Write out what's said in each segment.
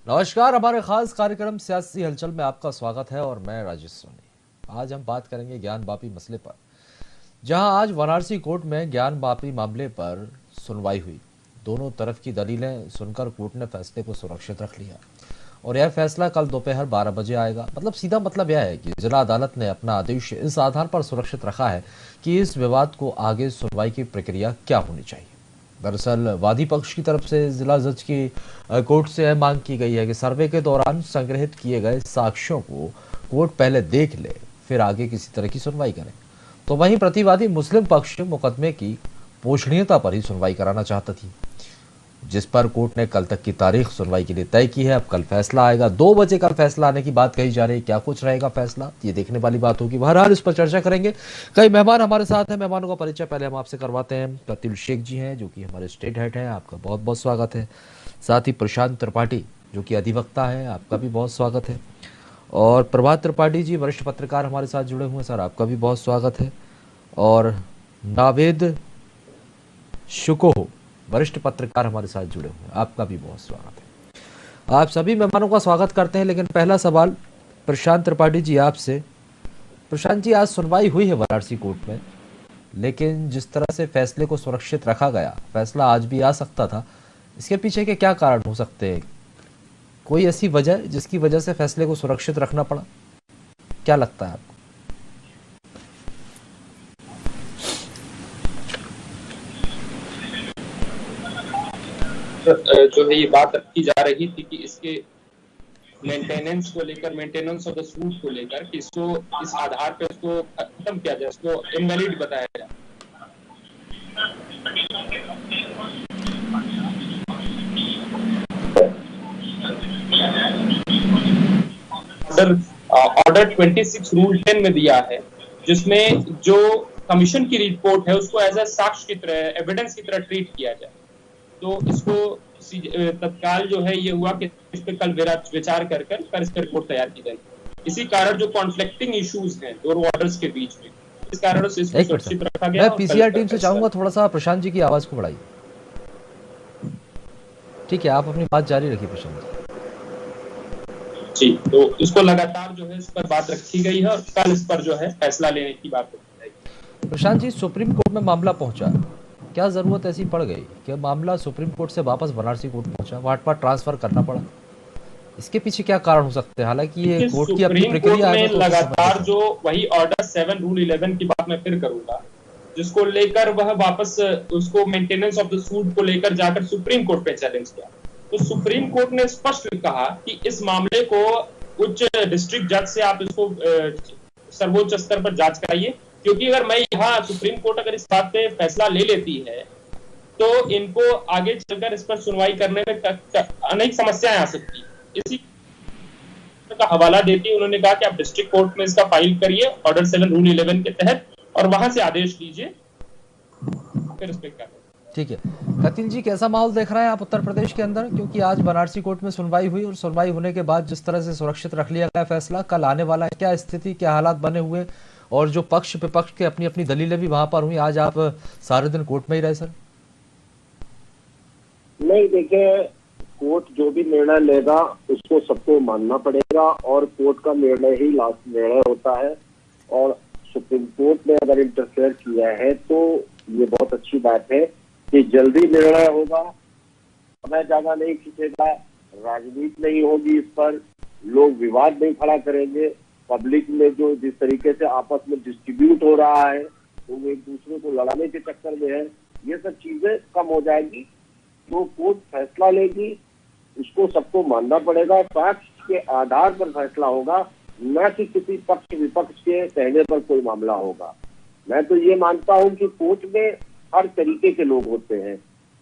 नमस्कार, हमारे खास कार्यक्रम सियासी हलचल में आपका स्वागत है और मैं राजेश सोनी। आज हम बात करेंगे ज्ञान वापी मसले पर, जहां आज वाराणसी कोर्ट में ज्ञान वापी मामले पर सुनवाई हुई। दोनों तरफ की दलीलें सुनकर कोर्ट ने फैसले को सुरक्षित रख लिया और यह फैसला कल दोपहर 12 बजे आएगा। मतलब सीधा मतलब यह है कि जिला अदालत ने अपना आदेश इस आधार पर सुरक्षित रखा है कि इस विवाद को आगे सुनवाई की प्रक्रिया क्या होनी चाहिए। दरअसल वादी पक्ष की तरफ से जिला जज की कोर्ट से यह मांग की गई है कि सर्वे के दौरान संग्रहित किए गए साक्ष्यों को कोर्ट पहले देख ले, फिर आगे किसी तरह की सुनवाई करे। तो वहीं प्रतिवादी मुस्लिम पक्ष मुकदमे की पोषणीयता पर ही सुनवाई कराना चाहता थी, जिस पर कोर्ट ने कल तक की तारीख सुनवाई के लिए तय की है। अब कल फैसला आएगा, 2 बजे कल फैसला आने की बात कही जा रही है। क्या कुछ रहेगा फैसला, ये देखने वाली बात होगी। बहरहाल इस पर चर्चा करेंगे। कई मेहमान हमारे साथ हैं। मेहमानों का परिचय पहले हम आपसे करवाते हैं। कतिल शेख जी हैं, जो कि हमारे स्टेट हेड हैं, आपका बहुत बहुत स्वागत है। साथ ही प्रशांत त्रिपाठी, जो कि अधिवक्ता है, आपका भी बहुत स्वागत है। और प्रभात त्रिपाठी जी, वरिष्ठ पत्रकार, हमारे साथ जुड़े हुए हैं। सर, आपका भी बहुत स्वागत है। और नावेद शुको, वरिष्ठ पत्रकार, हमारे साथ जुड़े हुए हैं, आपका भी बहुत स्वागत है। आप सभी मेहमानों का स्वागत करते हैं। लेकिन पहला सवाल प्रशांत त्रिपाठी जी आपसे। प्रशांत जी, आज सुनवाई हुई है वाराणसी कोर्ट में, लेकिन जिस तरह से फैसले को सुरक्षित रखा गया, फैसला आज भी आ सकता था। इसके पीछे के क्या कारण हो सकते हैं? कोई ऐसी वजह जिसकी वजह से फैसले को सुरक्षित रखना पड़ा? क्या लगता है आपको? जो है ये बात रखी जा रही थी कि इसके मेंटेनेंस को लेकर, मेंटेनेंस ऑफ द सूट को लेकर, कि इसको इस आधार पे इसको खत्म किया जाए, इसको इनवैलिड बताया जाए। ऑर्डर 26 रूल 10 में दिया है, जिसमें जो कमीशन की रिपोर्ट है उसको एज ए साक्ष्य की तरह, एविडेंस की तरह ट्रीट किया जाए। तो इसको तत्काल जो है ये हुआ कि इस पे कल विचार कर इस पर रिपोर्ट तैयार की जाएगी। इसी कारण जो कॉन्फ्लिक्टिंग इश्यूज हैं दोनों ऑर्डर्स के बीच में, इस कारण से इसको एक मिनट सर, सुरक्षित रखा गया मैं और कल पीसीआर इसका टीम से फैसला। चाहूंगा थोड़ा सा प्रशांत जी की आवाज को बढ़ाइए। ठीक है, आप अपनी बात जारी रखिए प्रशांत जी। जी, तो इसको लगातार जो है इस पर बात रखी गई है और कल इस पर जो है फैसला लेने की बात रखी जाएगी। प्रशांत जी, सुप्रीम कोर्ट में मामला पहुंचा, क्या जरूरत ऐसी पड़ गई कि मामला सुप्रीम कोर्ट से वापस बनारसी कोर्ट पहुंचा, वहां पर ट्रांसफर करना पड़ा? इसके पीछे क्या कारण हो सकते हैं? हालांकि ये देखिए, कोर्ट की अपनी सुप्रीम कोर्ट प्रक्रिया है, में मैं कोर्ट को समझ लगातार लेता हूँ। जो वही ऑर्डर 7 रूल 11 की बात मैं फिर करूंगा, जिसको लेकर वह वापस उसको मेंटेनेंस ऑफ द सूट को लेकर जाकर सुप्रीम कोर्ट पे चैलेंज किया। तो सुप्रीम कोर्ट ने स्पष्ट कहा कि इस मामले को उच्च डिस्ट्रिक्ट जज से आप इसको सर्वोच्च स्तर पर जांच कराइए, क्योंकि अगर मैं यहाँ सुप्रीम कोर्ट अगर इस बात पे फैसला ले लेती है तो इनको आगे चलकर इस पर सुनवाई करने में अनेक समस्याएं आ सकती है। इसी का हवाला देते हुए उन्होंने कहा कि आप डिस्ट्रिक्ट कोर्ट में इसका फाइल करिए ऑर्डर 7 रूल 11 के तहत और वहां से आदेश लीजिए, फिर उस पर क्या। ठीक है, कतिल जी, कैसा माहौल देख रहे हैं आप उत्तर प्रदेश के अंदर? क्योंकि आज बनारसी कोर्ट में सुनवाई हुई और सुनवाई होने के बाद जिस तरह से सुरक्षित रख लिया गया फैसला, कल आने वाला है, क्या स्थिति, क्या हालात बने हुए? और जो पक्ष विपक्ष के अपनी अपनी दलीलें भी वहां पर हुई, आज आप सारे दिन कोर्ट में ही रहे सर? नहीं, देखिए, कोर्ट जो भी निर्णय लेगा उसको सबको मानना पड़ेगा और कोर्ट का निर्णय ही लास्ट निर्णय होता है। और सुप्रीम कोर्ट ने अगर इंटरफेयर किया है तो ये बहुत अच्छी बात है कि जल्दी निर्णय होगा, समय ज्यादा नहीं खींचेगा, राजनीति नहीं होगी, इस पर लोग विवाद नहीं खड़ा करेंगे। पब्लिक में जो जिस तरीके से आपस में डिस्ट्रीब्यूट हो रहा है, तो वो एक दूसरे को लड़ाने के चक्कर में है, ये सब चीजें कम हो जाएगी। तो कोर्ट फैसला लेगी, उसको सबको मानना पड़ेगा, फैक्ट के आधार पर फैसला होगा, न कि किसी पक्ष विपक्ष के कहने पर कोई मामला होगा। मैं तो ये मानता हूं कि कोर्ट में हर तरीके के लोग होते हैं,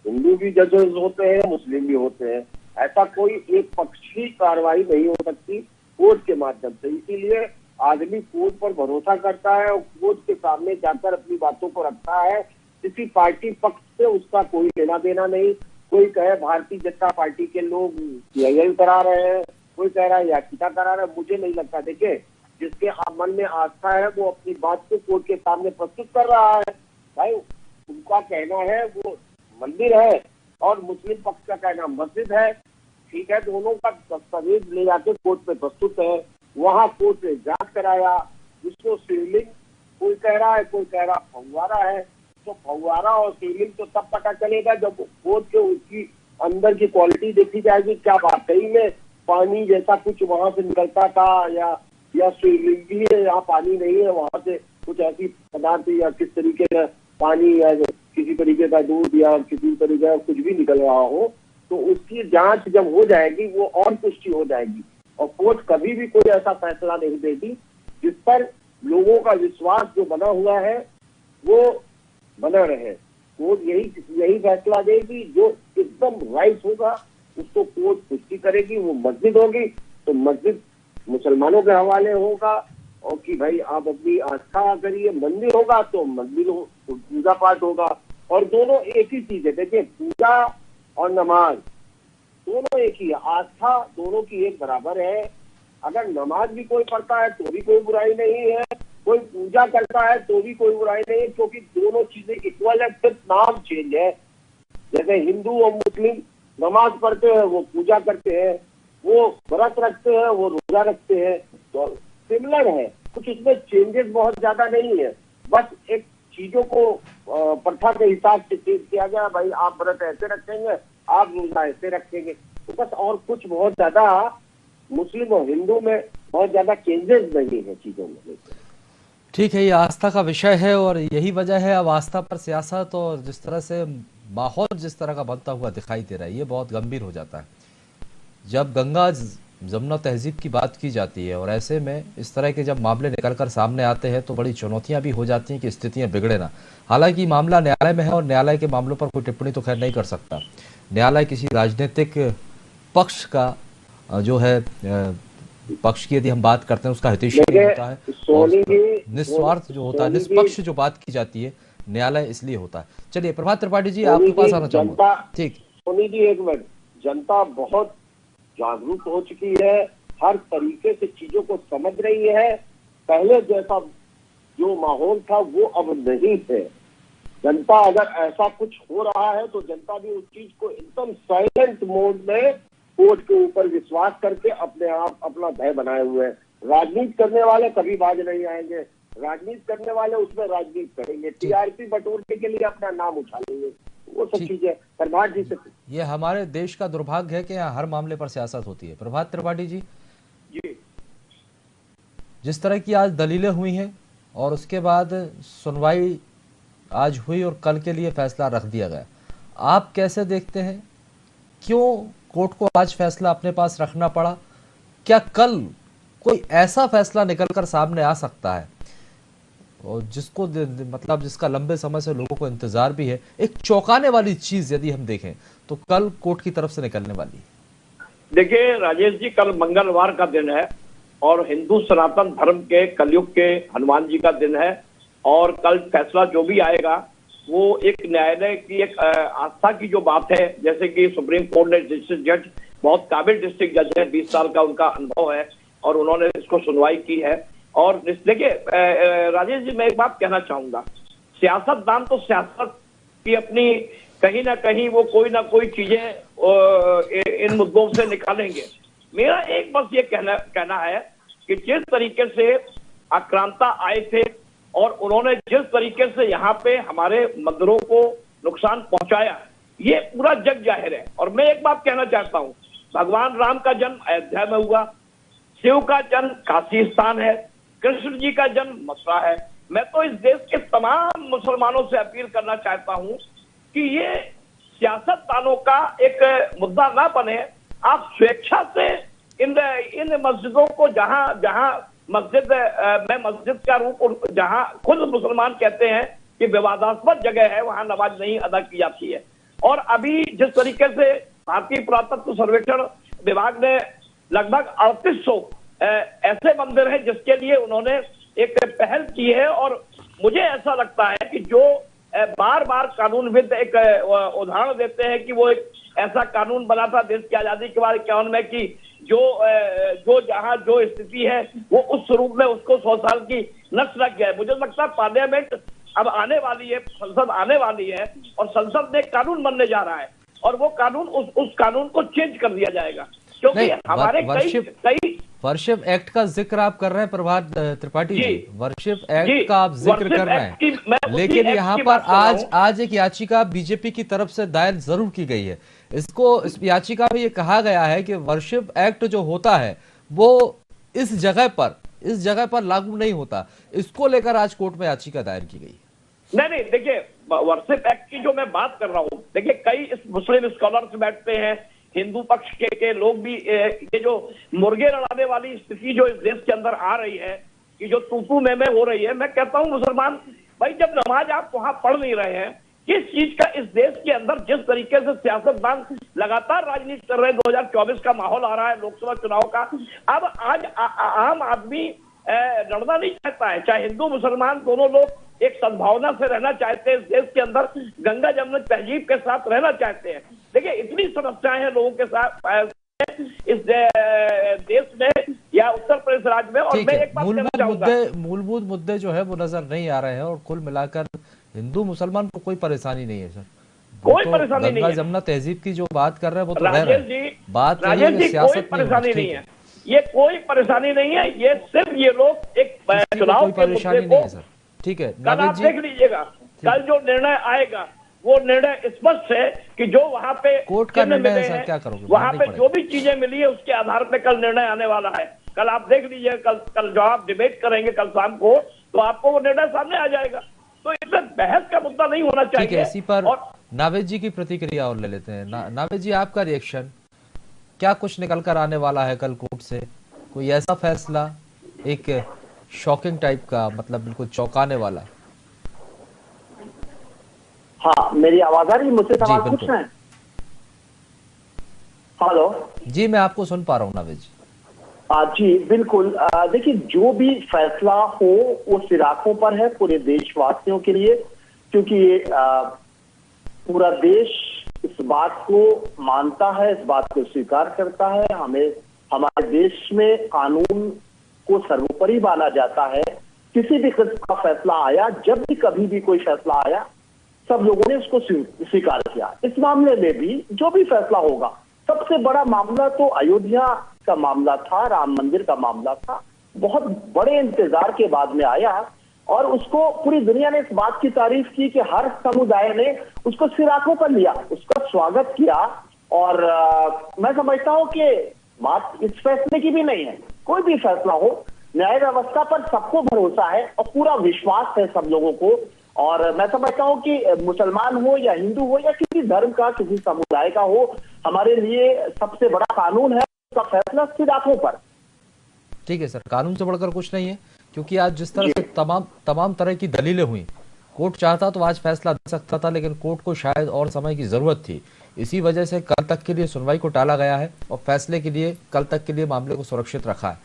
हिंदू भी जजेस होते हैं, मुस्लिम भी होते हैं, ऐसा कोई एक पक्षी कार्रवाई नहीं हो सकती कोर्ट के माध्यम से। इसीलिए आदमी कोर्ट पर भरोसा करता है और कोर्ट के सामने जाकर अपनी बातों को रखता है। किसी पार्टी पक्ष से उसका कोई लेना देना नहीं। कोई कहे भारतीय जनता पार्टी के लोग सीआईएल करा रहे हैं, कोई कह रहा है याचिका करा रहा है, मुझे नहीं लगता। देखिए, जिसके मन में आस्था है वो अपनी बात को कोर्ट के सामने प्रस्तुत कर रहा है। भाई, उनका कहना है वो मंदिर है और मुस्लिम पक्ष का कहना मस्जिद है, ठीक है, दोनों का दस्तावेज ले जाके कोर्ट में प्रस्तुत है, वहाँ कोर्ट ने जांच कराया, जिसको सीलिंग कोई कह रहा है, कोई कह रहा फव्वारा है। तो फव्वारा और सीलिंग तो तब पता चलेगा जब कोर्ट के उसकी अंदर की क्वालिटी देखी जाएगी, क्या वाकई में पानी जैसा कुछ वहां से निकलता था या सीलिंग भी है, यहाँ पानी नहीं है, वहां से कुछ ऐसी पदार्थ या किस तरीके का पानी या किसी तरीके का दूध या किसी तरीके का कुछ भी निकल रहा हो, तो उसकी जांच जब हो जाएगी वो और पुष्टि हो जाएगी। और कोर्ट कभी भी कोई ऐसा फैसला नहीं देगी जिस पर लोगों का विश्वास जो बना हुआ है वो बना रहे। कोर्ट यही फैसला देगी जो एकदम राइट होगा, उसको कोर्ट पुष्टि करेगी। वो मस्जिद होगी तो मस्जिद मुसलमानों के हवाले होगा, और कि भाई आप अपनी आस्था करिए। मंदिर होगा तो मंदिर पूजा पाठ होगा, और दोनों एक ही चीज है। देखिए, पूजा और नमाज दोनों एक ही है, आस्था दोनों की एक बराबर है। अगर नमाज भी कोई पढ़ता है तो भी कोई बुराई नहीं है, कोई पूजा करता है तो भी कोई बुराई नहीं है, क्योंकि दोनों चीजें इक्वल है, सिर्फ नाम चेंज है। जैसे हिंदू और मुस्लिम नमाज पढ़ते हैं, वो पूजा करते हैं, वो व्रत रखते हैं, वो रोजा रखते हैं, तो सिमिलर है। कुछ इसमें चेंजेस बहुत ज्यादा नहीं है, बस एक चीजों को प्रथा के हिसाब से चेंज किया गया। भाई आप व्रत ऐसे रखेंगे, आप रोजा ऐसे रखेंगे, तो बस। और कुछ बहुत ज्यादा मुस्लिम और हिंदू में बहुत ज्यादा चेंजेस नहीं है चीजों में। ठीक है, ये आस्था का विषय है और यही वजह है अब आस्था पर सियासत और जिस तरह से माहौल जिस तरह का बनता हुआ दिखाई दे रहा है, ये बहुत गंभीर हो जाता है जब गंगा जमुना तहजीब की बात की जाती है। और ऐसे में इस तरह के जब मामले निकलकर सामने आते हैं तो बड़ी चुनौतियां भी हो जाती हैं कि स्थितियां बिगड़े ना। हालांकि मामला न्यायालय में है और न्यायालय के मामलों पर कोई टिप्पणी तो खैर नहीं कर सकता। न्यायालय किसी राजनीतिक पक्ष का जो है पक्ष की यदि हम बात करते हैं उसका हितैषी होता है, निस्वार्थ जो होता है, निष्पक्ष जो बात की जाती है न्यायालय इसलिए होता है। चलिए प्रभात त्रिपाठी जी, आपके पास आना चाहूंगा। ठीक, सोनी जी एक मिनट। जनता बहुत जागरूक हो चुकी है, हर तरीके से चीजों को समझ रही है। पहले जैसा जो माहौल था वो अब नहीं है। जनता अगर ऐसा कुछ हो रहा है तो जनता भी उस चीज को एकदम साइलेंट मोड में कोर्ट के ऊपर विश्वास करके अपने आप अपना भय बनाए हुए हैं। राजनीति करने वाले कभी बाज नहीं आएंगे, राजनीति करने वाले उसमें राजनीति करेंगे, टीआरपी बटोरने के लिए अपना नाम उछालेंगे, वो सब चीजें। प्रभात जी से ये हमारे देश का दुर्भाग्य है कि यहाँ हर मामले पर सियासत होती है। प्रभात त्रिपाठी जी, जिस तरह की आज दलीलें हुई हैं और उसके बाद सुनवाई आज हुई और कल के लिए फैसला रख दिया गया, आप कैसे देखते हैं? क्यों कोर्ट को आज फैसला अपने पास रखना पड़ा? क्या कल कोई ऐसा फैसला निकलकर सामने आ सकता है और जिसको मतलब जिसका लंबे समय से लोगों को इंतजार भी है, एक चौंकाने वाली चीज यदि हम देखें तो कल कोर्ट की तरफ से निकलने वाली? देखिए राजेश जी, कल मंगलवार का दिन है और हिंदू सनातन धर्म के कलयुग के हनुमान जी का दिन है, और कल फैसला जो भी आएगा वो एक न्यायालय की एक आस्था की जो बात है, जैसे कि सुप्रीम कोर्ट ने डिस्ट्रिक्ट जज, बहुत काबिल डिस्ट्रिक्ट जज है, 20 साल का उनका अनुभव है और उन्होंने इसको सुनवाई की है। और देखिए राजेश जी, मैं एक बात कहना चाहूंगा, सियासतदान तो सियासत की अपनी कहीं ना कहीं वो कोई ना कोई चीजें इन मुद्दों से निकालेंगे। मेरा एक बस ये कहना है कि जिस तरीके से आक्रांता आए थे और उन्होंने जिस तरीके से यहाँ पे हमारे मंदिरों को नुकसान पहुंचाया, ये पूरा जग जाहिर है। और मैं एक बात कहना चाहता हूँ, भगवान राम का जन्म अयोध्या में हुआ, शिव का जन्म काशी स्थान है, कृष्ण जी का जन्म मथुरा है। मैं तो इस देश के तमाम मुसलमानों से अपील करना चाहता हूँ कि ये सियासतदानों का एक मुद्दा ना बने। आप स्वेच्छा से इन मस्जिदों को जहां मस्जिद में मस्जिद का रूप, जहां खुद मुसलमान कहते हैं कि विवादास्पद जगह है, वहां नमाज नहीं अदा की जाती है। और अभी जिस तरीके से भारतीय पुरातत्व सर्वेक्षण विभाग ने लगभग 3800 ऐसे मंदिर हैं जिसके लिए उन्होंने एक पहल की है, और मुझे ऐसा लगता है कि जो बार बार कानूनविद एक उदाहरण देते हैं कि वो एक ऐसा कानून बना था देश की आजादी के बाद 51 में कि जो जहां जो स्थिति है वो उस स्वरूप में उसको 100 साल की नष्ट रख गया है। मुझे लगता है पार्लियामेंट अब आने वाली है, संसद आने वाली है और संसद में कानून बनने जा रहा है, और वो कानून उस कानून को चेंज कर दिया जाएगा, क्योंकि हमारे कई वर्शिप एक्ट का जिक्र आप कर रहे हैं प्रभात त्रिपाठी जी, वर्शिप एक्ट का आप जिक्र कर रहे हैं, लेकिन यहाँ पर आज एक याचिका बीजेपी की तरफ से दायर जरूर की गई है। इस याचिका में ये कहा गया है कि वर्शिप एक्ट जो होता है वो इस जगह पर लागू नहीं होता। इसको लेकर आज कोर्ट में याचिका दायर की गई। नहीं, देखिए वर्शिप एक्ट की जो मैं बात कर रहा हूँ, देखिए कई मुस्लिम स्कॉलर्स बैठते हैं, हिंदू पक्ष के लोग भी, ये जो मुर्गे लड़ाने वाली स्थिति जो इस देश के अंदर आ रही है, कि जो तू में हो रही है, मैं कहता हूँ मुसलमान भाई, जब नमाज आप वहां पढ़ नहीं रहे हैं, किस चीज का इस देश के अंदर जिस तरीके से सियासतदान लगातार राजनीति कर रहे हैं, 2024 का माहौल आ रहा है लोकसभा चुनाव का, अब आज आम आदमी लड़ना नहीं चाहता है, चाहे हिंदू मुसलमान दोनों लोग एक सद्भावना से रहना चाहते हैं, इस देश के अंदर गंगा जमुना तहजीब के साथ रहना चाहते हैं। देखिए इतनी समस्याएं हैं लोगों के साथ इस देश में या उत्तर प्रदेश राज्य में, और मैं एक बात कहना चाहूंगा, मूलभूत मुद्दे जो है वो नजर नहीं आ रहे हैं, और कुल मिलाकर हिंदू मुसलमान को कोई परेशानी नहीं है सर, कोई परेशानी नहीं है। गंगा जमुना तहजीब की जो बात कर रहे हैं वो तो राजेश जी कोई परेशानी नहीं है, ये कोई परेशानी नहीं है, ये सिर्फ ये लोग एक चुनाव के मुद्दे को, ठीक है, कल आप देख लीजिएगा, कल जो निर्णय आएगा वो निर्णय स्पष्ट है कि जो वहां पे कोर्ट का निर्णय है सर, क्या करोगे, वहां पे जो भी चीजें मिली है उसके आधार पे कल निर्णय आने वाला है। कल आप देख लीजिए, कल जो आप डिबेट करेंगे कल शाम को, तो आपको वो निर्णय सामने आ जाएगा, तो इसमें बहस का मुद्दा नहीं होना चाहिए। ठीक है, इसी पर नावेद जी की प्रतिक्रिया और ले लेते हैं। नावेद जी, आपका रिएक्शन, क्या कुछ निकल कर आने वाला है कल कोर्ट से? कोई ऐसा फैसला एक शॉकिंग टाइप का, मतलब बिल्कुल चौंकाने वाला? हाँ, मेरी आवाज आ रही है? मुझसे सवाल पूछ रहे हैं? हेलो जी, मैं आपको सुन पा रहा हूँ नावेद जी। जी बिल्कुल। देखिए, जो भी फैसला हो वो सिराखों पर है पूरे देशवासियों के लिए, क्योंकि ये पूरा देश इस बात को मानता है, इस बात को स्वीकार करता है। हमें हमारे देश में कानून को सर्वोपरि माना जाता है। किसी भी किस्म का फैसला आया, जब भी कभी भी कोई फैसला आया, सब लोगों ने उसको स्वीकार किया। इस मामले में भी जो भी फैसला होगा, सबसे बड़ा मामला तो अयोध्या का मामला था, राम मंदिर का मामला था, बहुत बड़े इंतजार के बाद में आया, और उसको पूरी दुनिया ने इस बात की तारीफ की कि हर समुदाय ने उसको सिराखों पर लिया, उसका स्वागत किया। और मैं समझता हूं कि बात इस फैसले की भी नहीं है, कोई भी फैसला हो, न्याय व्यवस्था पर सबको भरोसा है और पूरा विश्वास है सब लोगों को। और मैं समझता हूं कि मुसलमान हो या हिंदू हो या किसी धर्म का, किसी समुदाय का हो, हमारे लिए सबसे बड़ा कानून है, उसका फैसला सिराखों पर। ठीक है सर, कानून से बढ़कर कुछ नहीं है, क्योंकि आज जिस तरह से तमाम तरह की दलीलें हुई, कोर्ट चाहता तो आज फैसला दे सकता था, लेकिन कोर्ट को शायद और समय की जरूरत थी। इसी वजह से कल तक के लिए सुनवाई को टाला गया है और फैसले के लिए कल तक के लिए मामले को सुरक्षित रखा है।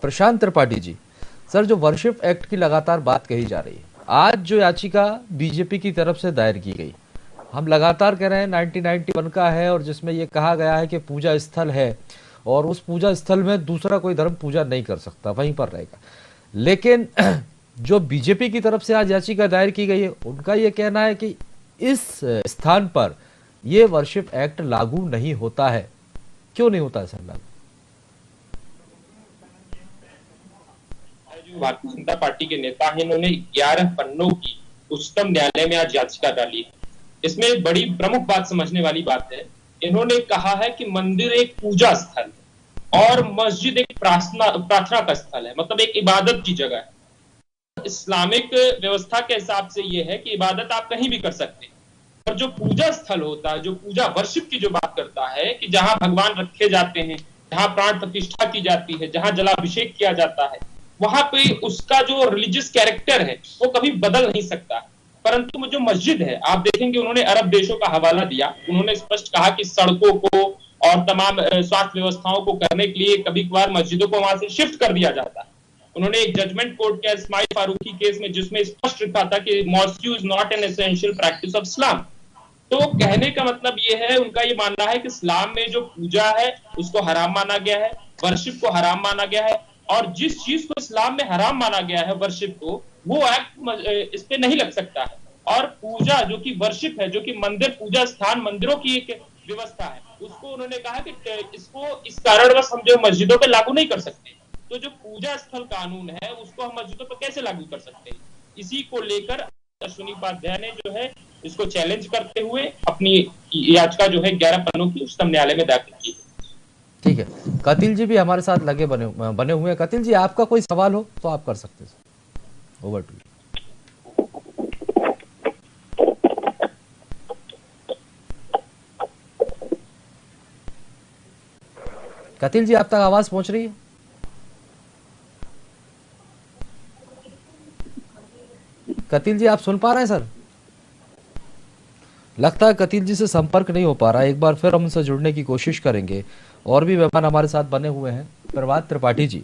प्रशांत त्रिपाठी जी, सर, जो वर्शिप एक्ट की लगातार बात कही जा रही है, आज जो याचिका बीजेपी की तरफ से दायर की गई, हम लगातार कह रहे हैं 1991 का है, और जिसमें यह कहा गया है कि पूजा स्थल है और उस पूजा स्थल में दूसरा कोई धर्म पूजा नहीं कर सकता, वहीं पर रहेगा। लेकिन जो बीजेपी की तरफ से आज याचिका दायर की गई है, उनका यह कहना है कि इस स्थान पर यह वर्शिप एक्ट लागू नहीं होता है। क्यों नहीं होता है सर लागू? भारतीय जनता पार्टी के नेता हैं, इन्होंने 11 पन्नों की उच्चतम न्यायालय में आज याचिका डाली है। इसमें एक बड़ी प्रमुख बात समझने वाली बात है, इन्होंने कहा है कि मंदिर एक पूजा स्थल है और मस्जिद एक प्रार्थना का स्थल है, मतलब एक इबादत की जगह है। इस्लामिक व्यवस्था के हिसाब से यह है कि इबादत आप कहीं भी कर सकते हैं, और जो पूजा स्थल होता है, जो पूजा वर्शिप की जो बात करता है कि जहां भगवान रखे जाते हैं, जहां प्राण प्रतिष्ठा की जाती है, जहां जलाभिषेक किया जाता है, वहां पे उसका जो रिलीजियस कैरेक्टर है वो कभी बदल नहीं सकता। परंतु जो मस्जिद है, आप देखेंगे उन्होंने अरब देशों का हवाला दिया, उन्होंने स्पष्ट कहा कि सड़कों को और तमाम स्वास्थ्य व्यवस्थाओं को करने के लिए कभी कभार मस्जिदों को वहां से शिफ्ट कर दिया जाता है। उन्होंने एक जजमेंट कोर्ट किया इस्माइल फारूकी केस में, जिसमें स्पष्ट लिखा था कि mask is not an essential practice of Islam. तो कहने का मतलब ये है, उनका ये मानना है कि इस्लाम में जो पूजा है उसको हराम माना गया है, वर्शिप को हराम माना गया है, और जिस चीज को इस्लाम में हराम माना गया है, वर्शिप को, वो एक्ट इस पे नहीं लग सकता है। और पूजा जो कि वर्शिप है, जो कि मंदिर पूजा स्थान मंदिरों की एक व्यवस्था है, उसको उन्होंने कहा कि इसको इस कारणवश हम जो मस्जिदों पे लागू नहीं कर सकते। तो जो पूजा स्थल कानून है उसको हम मस्जिदों पर कैसे लागू कर सकते हैं? इसी को लेकर अश्विनी उपाध्याय ने जो है इसको चैलेंज करते हुए अपनी याचिका जो है 11 पन्नों की उच्चतम न्यायालय में दाखिल की। ठीक है, कतिल जी भी हमारे साथ लगे बने हुए हैं। कतिल जी, आपका कोई सवाल हो तो आप कर सकते हैं। Over to you. Katil ji, आप तक आवाज पहुंच रही है? कतिल जी, आप सुन पा रहे हैं सर? लगता है कतिल जी से संपर्क नहीं हो पा रहा है। एक बार फिर हम उनसे जुड़ने की कोशिश करेंगे। और भी मेहमान हमारे साथ बने हुए हैं। प्रभात त्रिपाठी जी,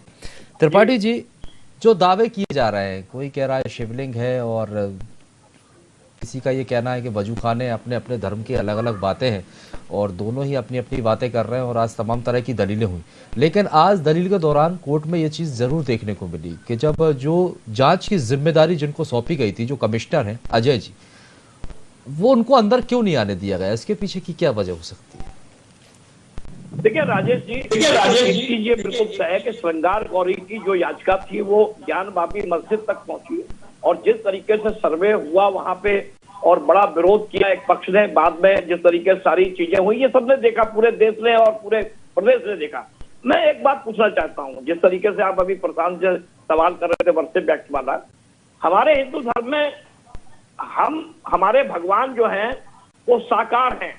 त्रिपाठी जी, जो दावे किए जा रहे हैं, कोई कह रहा है शिवलिंग है और किसी का ये कहना है कि वजू खाने, अपने अपने धर्म की अलग अलग बातें हैं और दोनों ही अपनी अपनी बातें कर रहे हैं और आज तमाम तरह की दलीलें हुई। लेकिन आज दलील के दौरान कोर्ट में ये चीज़ ज़रूर देखने को मिली कि जब जो जांच की जिम्मेदारी जिनको सौंपी गई थी, जो कमिश्नर हैं अजय जी, वो उनको अंदर क्यों नहीं आने दिया गया? इसके पीछे की क्या वजह हो सकती है? देखिए राजेश जी, ये बिल्कुल तय है कि श्रृंगार गौरी की जो याचिका थी वो ज्ञान बापी मस्जिद तक पहुंची और जिस तरीके से सर्वे हुआ वहां पे और बड़ा विरोध किया एक पक्ष ने, बाद में जिस तरीके से सारी चीजें हुई ये सबने देखा, पूरे देश ने और पूरे प्रदेश ने देखा। मैं एक बात पूछना चाहता हूँ, जिस तरीके से आप अभी प्रशांत से सवाल कर रहे थे वर्षिप एक्ट वाला, हमारे हिंदू धर्म में हमारे भगवान जो हैं वो साकार हैं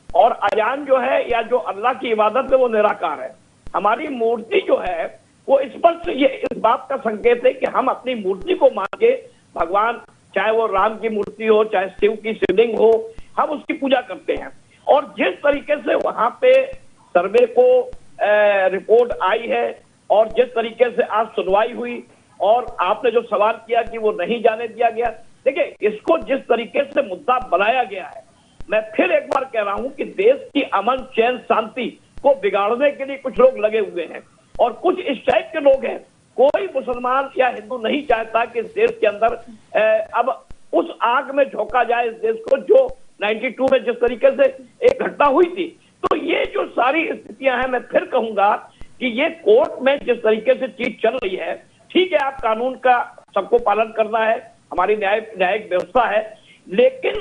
और अजान जो है या जो अल्लाह की इबादत है वो निराकार है। हमारी मूर्ति जो है वो स्पष्ट ये इस बात का संकेत है कि हम अपनी मूर्ति को मान के भगवान, चाहे वो राम की मूर्ति हो, चाहे शिव की शिवलिंग हो, हम उसकी पूजा करते हैं। और जिस तरीके से वहां पे सर्वे को रिपोर्ट आई है और जिस तरीके से आज सुनवाई हुई और आपने जो सवाल किया कि वो नहीं जाने दिया गया, देखिए इसको जिस तरीके से मुद्दा बनाया गया है, मैं फिर एक बार कह रहा हूं कि देश की अमन चैन शांति को बिगाड़ने के लिए कुछ लोग लगे हुए हैं और कुछ इस टाइप के लोग हैं। कोई मुसलमान या हिंदू नहीं चाहता कि इस देश के अंदर अब उस आग में झोंका जाए इस देश को जो 92 में जिस तरीके से एक घटना हुई थी। तो ये जो सारी स्थितियां हैं, मैं फिर कहूंगा कि ये कोर्ट में जिस तरीके से चीज चल रही है, ठीक है, आप कानून का सबको पालन करना है, हमारी न्यायिक व्यवस्था है, लेकिन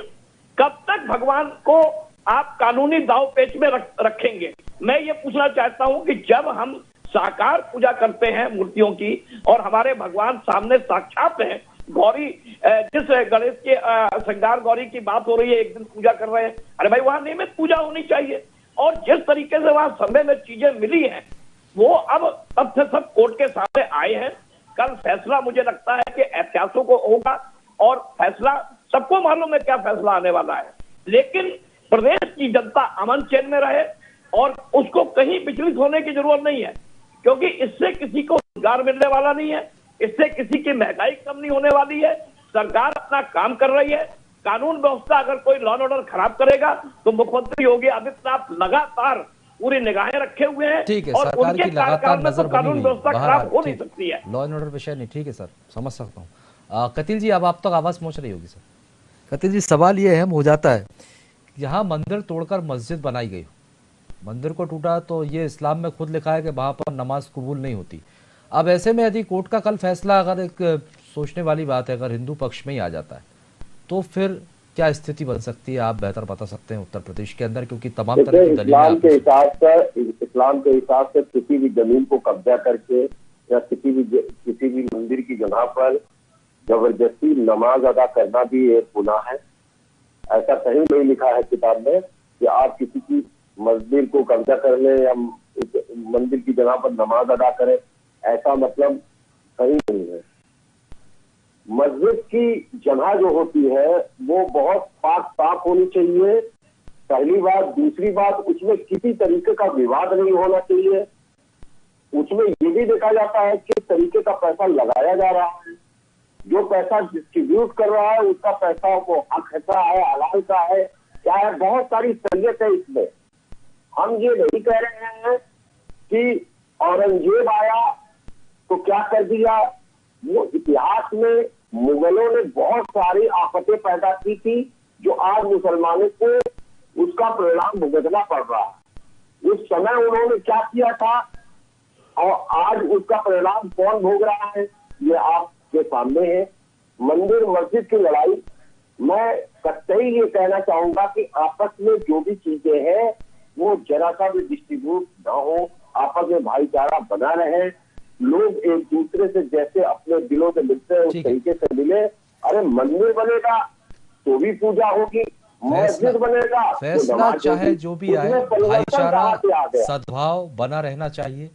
कब तक भगवान को आप कानूनी दाव पेच में रखेंगे? मैं ये पूछना चाहता हूं कि जब हम साकार पूजा करते हैं मूर्तियों की और हमारे भगवान सामने साक्षात हैं, गौरी जिस गणेश के श्रृंगार गौरी की बात हो रही है, एक दिन पूजा कर रहे हैं, अरे भाई वहां नियमित पूजा होनी चाहिए। और जिस तरीके से वहां समय में चीजें मिली हैं वो अब तथ्य सब कोर्ट के सामने आए हैं। कल फैसला मुझे लगता है कि एहतियातों को होगा और फैसला सबको मालूम है क्या फैसला आने वाला है, लेकिन प्रदेश की जनता अमन चैन में रहे और उसको कहीं विचलित होने की जरूरत नहीं है, क्योंकि इससे किसी को रोजगार मिलने वाला नहीं है, इससे किसी की महंगाई कम नहीं होने वाली है। सरकार अपना काम कर रही है। कानून व्यवस्था अगर कोई लॉ एंड ऑर्डर खराब करेगा तो मुख्यमंत्री योगी आदित्यनाथ लगातार पूरी निगाहें रखे हुए हैं। ठीक है, और सरकार उनके की लगातार नजर तो कानून व्यवस्था खराब हो नहीं सकती है। लॉ एंड ऑर्डर विषय नहीं, ठीक है सर, समझ सकता हूँ। कतिल जी, अब आप तक आवाज पहुंच रही होगी सर। कतिल जी, सवाल ये अहम हो जाता है, यहाँ मंदिर तोड़कर मस्जिद बनाई गई, मंदिर को टूटा तो ये इस्लाम में खुद लिखा है कि वहां पर नमाज कबूल नहीं होती। अब ऐसे में यदि कोर्ट का कल फैसला, अगर एक सोचने वाली बात है, अगर हिंदू पक्ष में ही आ जाता है तो फिर क्या स्थिति बन सकती है? आप बेहतर बता सकते हैं उत्तर प्रदेश के अंदर, क्योंकि तमाम तरह की इस्लाम के हिसाब से किसी भी जमीन को कब्जा करके या किसी भी मंदिर की जगह पर जबरदस्ती नमाज अदा करना भी एक गुनाह है। ऐसा कहीं नहीं लिखा है किताब में कि आप किसी की मस्जिद को कब्जा कर ले या मंदिर की जगह पर नमाज अदा करें, ऐसा मतलब कहीं नहीं है। मस्जिद की जगह जो होती है वो बहुत पाक साफ होनी चाहिए, पहली बात। दूसरी बात, उसमें किसी तरीके का विवाद नहीं होना चाहिए। उसमें ये भी देखा जाता है किस तरीके का पैसा लगाया जा रहा है, जो पैसा डिस्ट्रीब्यूट कर रहा है उसका पैसा वो हक का है, हलाल का है, क्या है, बहुत सारी सलियत है इसमें। हम ये नहीं कह रहे हैं कि औरंगजेब आया तो क्या कर दिया, वो इतिहास में मुगलों ने बहुत सारी आफतें पैदा की थी, जो आज मुसलमानों को उसका परिणाम भुगतना पड़ रहा है। उस समय उन्होंने क्या किया था और आज उसका परिणाम कौन भोग रहा है, ये आपके सामने है। मंदिर मस्जिद की लड़ाई, मैं कतई ये कहना चाहूंगा कि आपस में जो भी चीजें हैं वो जरा सा भी डिस्ट्रीब्यूट ना हो, आपस में भाईचारा बना रहे, लोग एक दूसरे से जैसे अपने दिलों से मिलते हैं उस तरीके से मिले। अरे मंदिर बनेगा तो भी पूजा होगी, मस्जिद बनेगा फैसला तो चाहे जो भी आए, भाईचारा सद्भाव बना रहना चाहिए।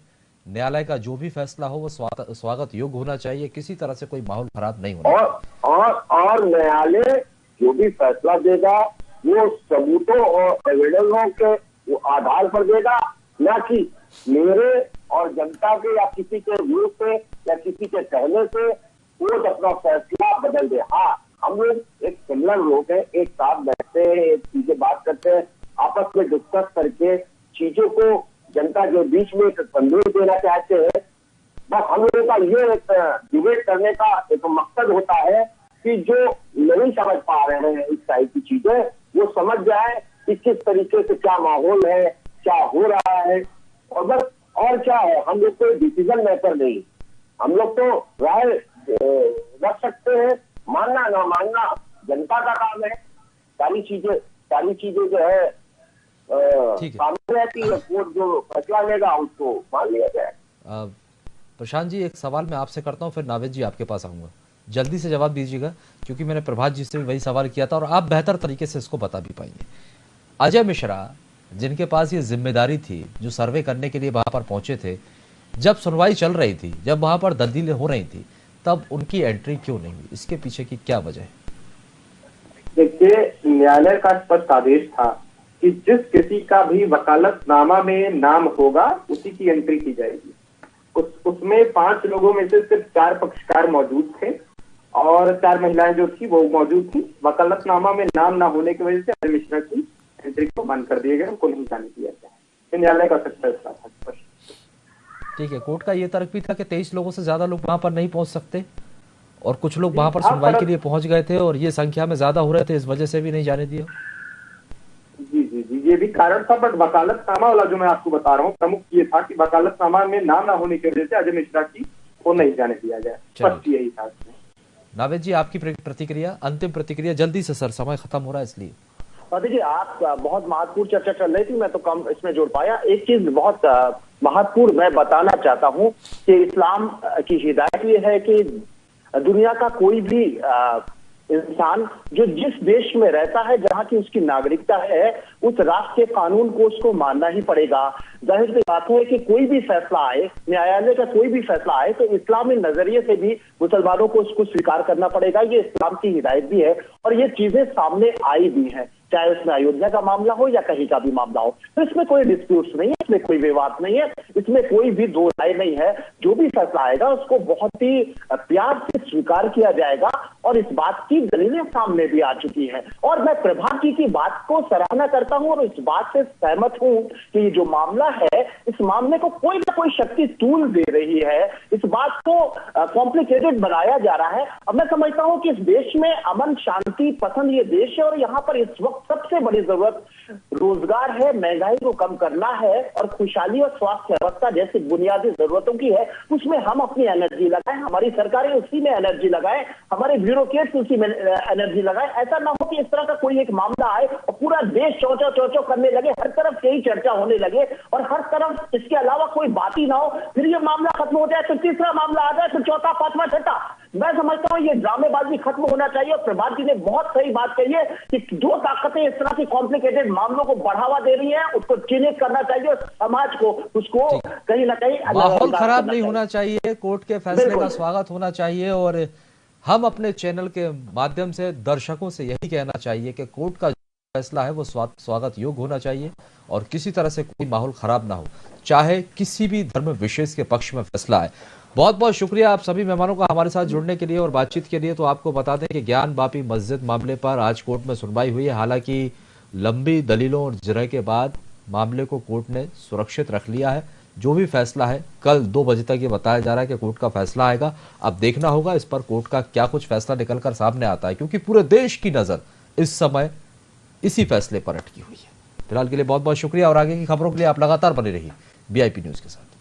न्यायालय का जो भी फैसला हो वो स्वागत योग्य होना चाहिए, किसी तरह से कोई माहौल खराब नहीं होना। और न्यायालय जो भी फैसला देगा वो सबूतों और एविडेंसों के वो आधार पर देगा, ना कि मेरे और जनता के या किसी के व्यू से या किसी के कहने से वो अपना फैसला बदल दे। हाँ, हम लोग एक सिमिलर लोग हैं, एक साथ बैठते हैं, एक चीजें बात करते हैं, आपस में डिस्कस करके चीजों को जनता के बीच में एक संदेश देना चाहते हैं। बस हम लोगों का ये डिबेट करने का एक मकसद होता है कि जो नहीं समझ पा रहे हैं इस टाइप की चीजें, वो समझ जाए कि किस तरीके से क्या माहौल है, क्या हो रहा है, और बस और क्या है। हम लोग कोई डिसीजन मेकर नहीं, हम लोग तो राय रख सकते हैं, मानना ना मानना जनता का काम है। सारी चीजें जो है सामने रहती है, कोर्ट जो फैसला लेगा उसको मान लिया जाए। प्रशांत जी, एक सवाल मैं आपसे करता हूँ, फिर नावेद जी आपके पास आऊंगा, जल्दी से जवाब दीजिएगा, क्योंकि मैंने प्रभात जी से भी वही सवाल किया था और आप बेहतर तरीके से इसको बता भी पाएंगे। अजय मिश्रा, जिनके पास ये जिम्मेदारी थी, जो सर्वे करने के लिए वहां पर पहुंचे थे, जब सुनवाई चल रही थी, जब वहां पर दलीलें हो रही थी, तब उनकी एंट्री क्यों नहीं हुई? इसके पीछे की क्या वजह है? देखिए, न्यायालय का स्पष्ट आदेश था कि जिस किसी का भी वकालतनामा में नाम होगा उसी की एंट्री की जाएगी। उसमें 5 लोगों में से सिर्फ 4 पक्षकार मौजूद थे और 4 महिलाएं जो थी वो मौजूद थी। वकालतनामा में नाम ना होने की वजह से अजय मिश्रा की एंट्री को बंद कर दिए गए, उनको नहीं जाने दिया गया। न्यायालय का सच्चा फैसला था स्पष्ट। ठीक है, कोर्ट का ये तर्क भी था कि 23 लोगों से ज्यादा लोग वहां पर नहीं पहुंच सकते और कुछ लोग वहां पर सुनवाई के लिए पहुंच गए थे और ये संख्या में ज्यादा हो रहे थे, इस वजह से भी नहीं जाने दिया। जी, ये भी कारण था, बट वकालतनामा वाला जो मैं आपको बता रहा हूँ, प्रमुख ये था कि वकालतनामा में नाम ना होने की वजह से अजय मिश्रा की को नहीं जाने दिया जाए, स्पष्ट यही था। नावेद जी, आपकी प्रतिक्रिया, अंतिम प्रतिक्रिया जल्दी से सर, समय खत्म हो रहा है इसलिए। देखिए, आप बहुत महत्वपूर्ण चर्चा चल रही थी, मैं तो कम इसमें जोड़ पाया। एक चीज बहुत महत्वपूर्ण मैं बताना चाहता हूं कि इस्लाम की हिदायत ये है कि दुनिया का कोई भी इंसान जो जिस देश में रहता है, जहां की उसकी नागरिकता है, उस राष्ट्र के कानून को उसको मानना ही पड़ेगा। जाहिर सी बात है कि कोई भी फैसला आए, न्यायालय का कोई भी फैसला आए, तो इस्लामी नजरिए से भी मुसलमानों को उसको स्वीकार करना पड़ेगा। ये इस्लाम की हिदायत भी है और ये चीजें सामने आई भी हैं, चाहे उसमें अयोध्या का मामला हो या कहीं का भी मामला हो। तो इसमें कोई डिस्प्यूट नहीं है, इसमें कोई विवाद नहीं है, इसमें कोई भी दो राय नहीं है। जो भी फैसला आएगा उसको बहुत ही प्यार से स्वीकार किया जाएगा और इस बात की दलीलें सामने भी आ चुकी हैं। और मैं प्रभात जी की बात को सराहना करता हूं और इस बात से सहमत हूं कि जो मामला है, इस मामले को कोई ना कोई शक्ति तूल दे रही है, इस बात को कॉम्प्लिकेटेड बनाया जा रहा है। अब मैं समझता हूं कि इस देश में अमन शांति पसंद ये देश है और यहाँ पर इस वक्त सबसे बड़ी जरूरत रोजगार है, महंगाई को कम करना है और खुशहाली और स्वास्थ्य व्यवस्था जैसी बुनियादी जरूरतों की है। उसमें हम अपनी एनर्जी लगाएं, हमारी सरकारें उसी में एनर्जी लगाएं, हमारे ब्यूरोक्रेट्स उसी में एनर्जी लगाएं। ऐसा ना हो कि इस तरह का कोई एक मामला आए और पूरा देश चौचौ चौचौ करने लगे, हर तरफ यही चर्चा होने लगे और हर तरफ इसके अलावा कोई बात ही ना हो, फिर ये मामला खत्म हो जाए, फिर तीसरा मामला आ जाए, फिर चौथा, पांचवा, छठा। मैं समझता हूं ये ड्रामेबाजी खत्म होना चाहिए और प्रभात जी ने बहुत सही बात कही है कि जो ताकतें इस तरह की कॉम्प्लिकेटेड मामलों को बढ़ावा दे रही है उसको चिन्हित करना चाहिए और समाज को उसको कहीं ना कहीं माहौल खराब नहीं होना चाहिए, कोर्ट के फैसले का स्वागत होना चाहिए। और हम अपने चैनल के माध्यम से दर्शकों से यही कहना चाहिए कि कोर्ट का फैसला है वो स्वागत योग्य होना चाहिए और किसी तरह से कोई माहौल खराब ना हो, चाहे किसी भी धर्म विशेष के पक्ष में फैसला है। बहुत बहुत शुक्रिया आप सभी मेहमानों का हमारे साथ जुड़ने के लिए और बातचीत के लिए। तो आपको बता दें कि ज्ञान बापी मस्जिद मामले पर आज कोर्ट में सुनवाई हुई है। हालांकि लंबी दलीलों और जिरह के बाद मामले को कोर्ट ने सुरक्षित रख लिया है। जो भी फैसला है कल 2 बजे तक ये बताया जा रहा है कि कोर्ट का फैसला आएगा। अब देखना होगा इस पर कोर्ट का क्या कुछ फैसला निकलकर सामने आता है, क्योंकि पूरे देश की नजर इस समय इसी फैसले पर अटकी हुई है। फिलहाल के लिए बहुत बहुत शुक्रिया और आगे की खबरों के लिए आप लगातार बने रहिए VIP न्यूज के साथ।